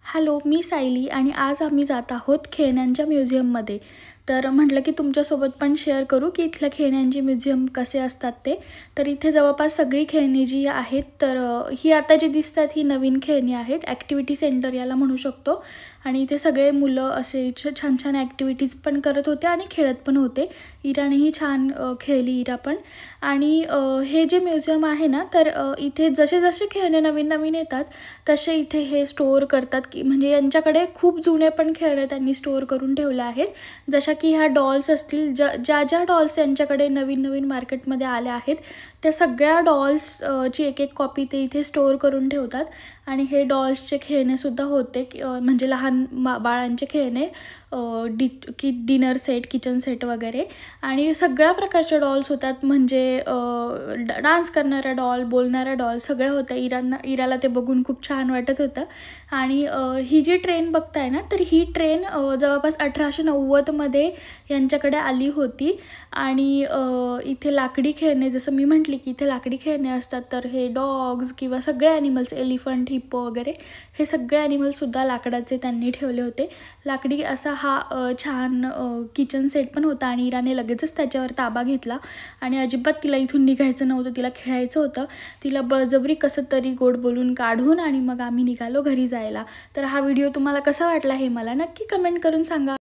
Hello, मी सायली आणि आज आम्ही जात आहोत खेळण्यांच्या म्युझियममध्ये. तर म्हटलं की तुमच्यासोबत पण शेअर करू की इथल्या खेळण्यांचे म्युझियम कसे असतात ते. तर इथे जवळपास सगळी खेळणी जी आहेत, तर ही आता जी दिसतात ही नवीन खेळणी आहेत. ॲक्टिव्हिटी सेंटर याला म्हणू शकतो. आणि इथे सगळे मुलं असे छान छान ॲक्टिव्हिटीज पण करत होते आणि खेळत पण होते. इरानेही छान खेळली इरा पण. आणि हे जे म्युझियम आहे ना, तर इथे जसे जसे खेळणे नवीन नवीन येतात तसे इथे हे स्टोअर करतात, की म्हणजे यांच्याकडे खूप जुने पण खेळणे त्यांनी स्टोअर करून ठेवले आहेत. जशा की ह्या डॉल्स असतील, ज्या ज्या डॉल्स यांच्याकडे नवीन नवीन मार्केटमध्ये आल्या आहेत त्या सगळ्या डॉल्स ची एक एक कॉपी ते इथे स्टोअर करून ठेवतात. आणि हे डॉल्सचे खेळणेसुद्धा होते, म्हणजे लहान बाळांचे खेळणे, डिनर सेट, किचन सेट वगैरे. आणि सगळ्या प्रकारच्या डॉल्स होतात, म्हणजे डान्स करणाऱ्या डॉल, बोलणाऱ्या डॉल सगळ्या होत्या. इराला ते बघून खूप छान वाटत होतं. आणि ही जी ट्रेन बघताय ना, तर ही ट्रेन जवळपास 1890मध्ये यांच्याकडे आली होती. आणि इथे लाकडी खेळणे, जसं मी म्हटली की इथे लाकडी खेळणे असतात, तर हे डॉग्स किंवा सगळे ॲनिमल्स, एलिफंट, हिप्पो वगैरे, हे सगळे ॲनिमल्ससुद्धा लाकडाचे त्यांनी ठेवले होते. लाकडी असा हा छान किचन सेट पण होता. आणि इराने लगेचच त्याच्यावर ताबा घेतला आणि अजिबात तिला इथून निघायचं नव्हतं, तिला खेळायचं होतं. तिला बळजबरी कसं तरी गोड बोलून काढून आणि मग आम्ही निघालो घरी जायला. तर हा व्हिडिओ तुम्हाला कसा वाटला हे मला नक्की कमेंट करून सांगा.